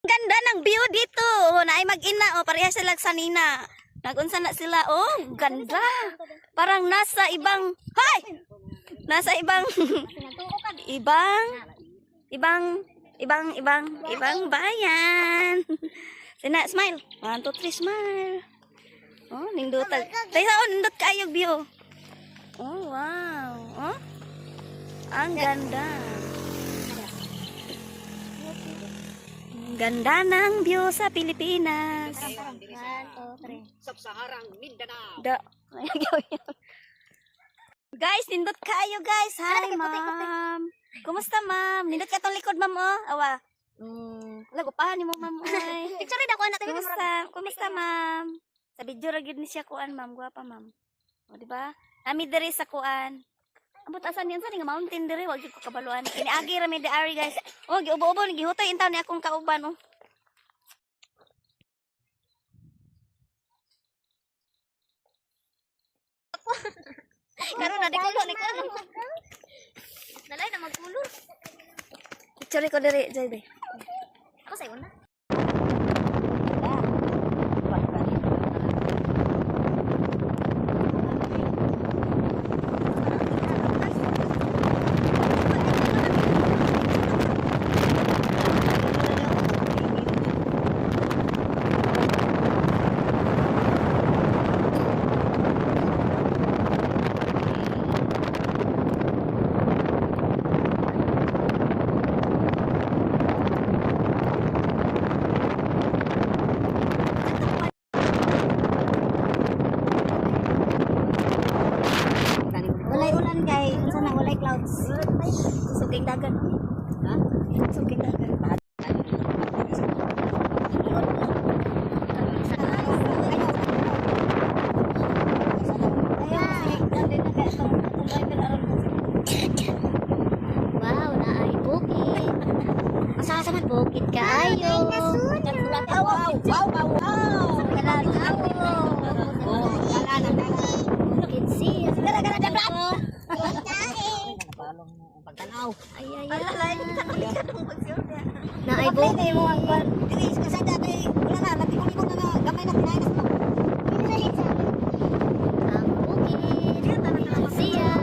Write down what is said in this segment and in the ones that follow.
Ganda ng view dito. Oh, naay mag-ina. Oh, pareha sila sa nina. Nagunsa na sila. Oh, ganda. Parang nasa ibang... Hay! Nasa ibang... ibang bayan. Sina, smile. 1, 2, 3, smile. Oh, nindutag. Tayo, nindot kayo view. Oh, wow. Oh, ang ganda. Ganda ng view sa Pilipinas. 1, 2, 3. Sub-Saharang Mindanao. Guys, nindot kayo guys. Hi, ma'am. Kumusta, ma'am? Nindot ka tong likod, ma'am, oh. Awa. Lagupahan ni mo, ma'am. Picture rin ako natin. Kumusta, ma'am? Sa video ra gyud ni siya kuan, ma'am. Guwapa, ma'am. O, di ba? Ami diri sa kuan. Abot asan yan sa nga mountain diri, wag gyud ko kabaluan. Kiniagi ra mi diari, guys. Oh, giubo-ubo ni gihutoy intaw ni akong kauban, oh. Karon na di kulo ni kulo. Nalay na magkulo. Picture ko diri, Jay. Ako sa una. Walay ulan kay unsa nang walay clouds. Suging dagan. Ha? Suging dagan. Wow, naay bukid. Asa sa man bukid kaayo. Bukid siya. Gara-gara dablat. Pagtanaw. Ay. Naay bukid. Ang bukid siya.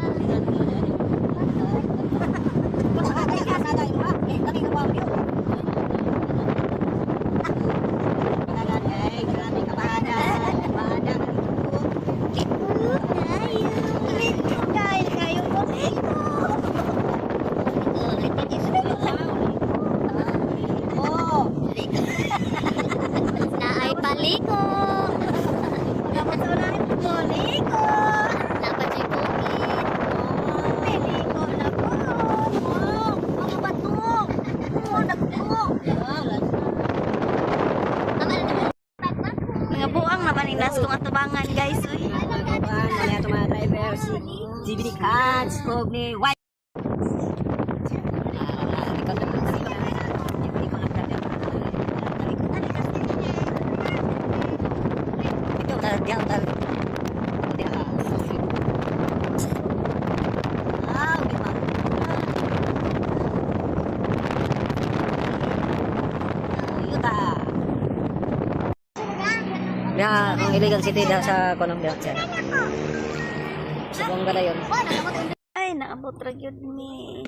Naay paliko. Dapat unahin paliko. Dapat si bukid. Peliko na po. Mga bato. Mga buang naman inas kong atubangan, guys. Uy. DVD cards, kog ni white. Ya, ang illegal city dah sa konong dia. Sa Bongga yun. Ay, naabot ra gyud ni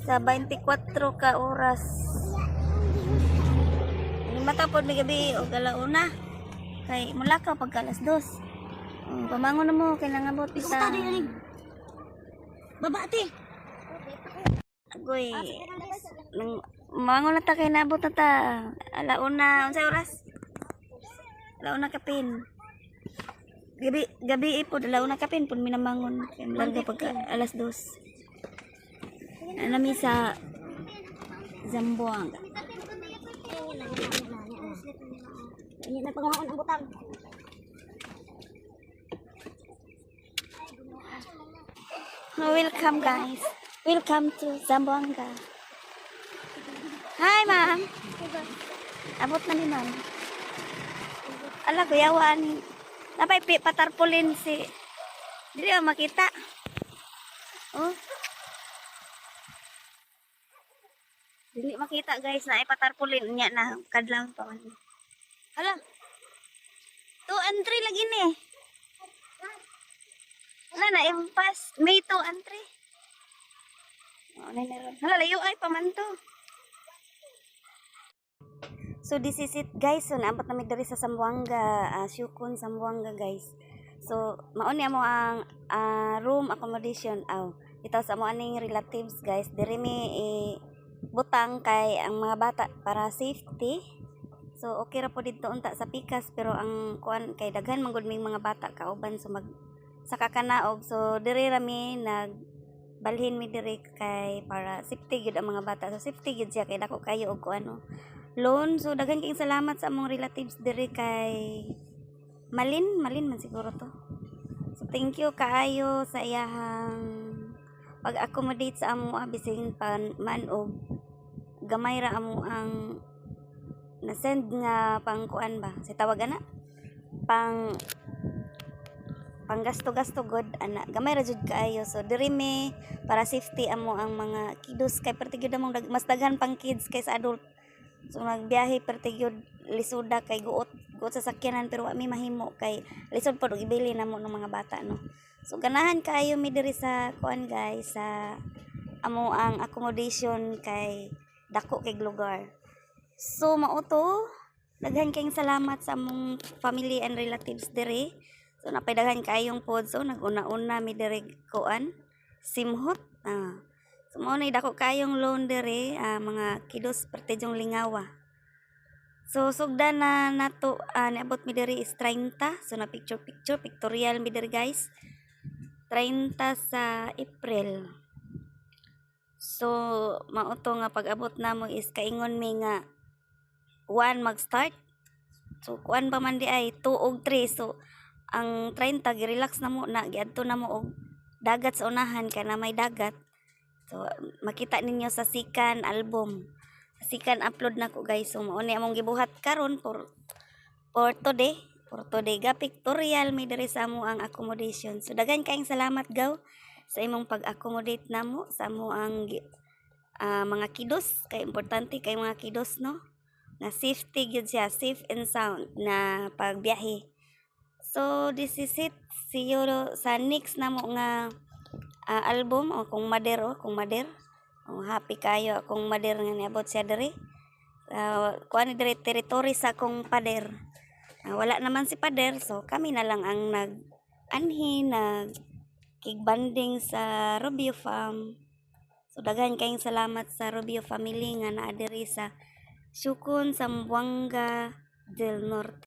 sa 24 ka oras. Ni matapod mi gabi og alauna. Kay mula ka pagka alas 2. Pamangon na mo kay nangabot isa. Babati. Agoy. Nang mangon na ta kay naabot na ta. Alauna, unsay oras? Alauna kapin. Gabi po alauna kapin pun minamangon kay larga pagka alas 2. Anami sa Zamboanga. Ini na pangahon ang butang. Welcome guys. Welcome to Zamboanga. Hi ma'am. Abot na ni ma'am. Ala kuyawan. Napay patarpulin si. Dili makita. Oh. Dili makita guys na ipatarpulin niya na kadlaw pa man. Hala. 2 and 3 lagi ni. Hala na impas. May 2 and 3. Oh, na ron. Hala layo ay paman to. So this is it guys. So naabot na mi diri sa Zamboanga, Syukon Zamboanga guys. So mao ni amo ang room accommodation ito sa amo aning relatives guys. Diri mi butang kay ang mga bata para safety. So okay ra po dito unta sa pikas pero ang kuan kay daghan man gud may mga bata kauban so mag sa kakanaog. So diri ra mi balhin mi diri kay para safety gyud ang mga bata. So safety gyud siya kay dako kayo og kuan loan. So daghan kayong salamat sa among relatives diri kay Malin man siguro to. So thank you kaayo sa iyahang pag-accommodate sa amo bising man og gamay ra amo ang na-send nga pangkuan ba si tawag ana pang gasto god ana gamay ra jud kaayo. So diri mi para safety amo ang mga kiddos kay pertigyud among mas daghan pang kids kaysa adult. So nagbiyahe pertigyud lisuda kay guot sa sakyanan pero wa mi mahimo kay lisod pod og ibili namo ng mga bata no. So ganahan kaayo mi diri sa kuan guys sa amo ang accommodation kay dako kay lugar. So mao to daghan kayong salamat sa among family and relatives diri. So napay kayong pod so naguna-una mi diri kuan simhot. So mao na dako kayong loan diri mga kilos pertejong lingawa. So sugdan na nato niabot mi diri is 30. So na picture pictorial mi diri guys. 30 sa April. So mao to nga pag-abot namo is kaingon mi nga 1 mag-start. So kuan pa man di ay 2 og 3. So ang 30 gi-relax na mo na giadto na mo og dagat sa unahan kay na may dagat. So makita ninyo sa sikan album. Sa sikan upload nako guys. So mao ni among gibuhat karon for today. For today ga pictorial mi diri sa amo ang accommodation. So daghan kayong salamat gaw sa imong pag-accommodate namo sa amo ang mga kiddos kay importante kay mga kiddos no. Na safety gyud siya, safe and sound na pagbiyahe. So this is it. See you sa next namo nga album o kung mader. Happy kayo kung mader nga niabot siya diri. Kuan diri territory sa kung pader. Wala naman si pader so kami na lang ang kigbanding sa Rubio Farm. So daghan kayong salamat sa Rubio family nga naa diri sa Syukon Zamboanga del Norte.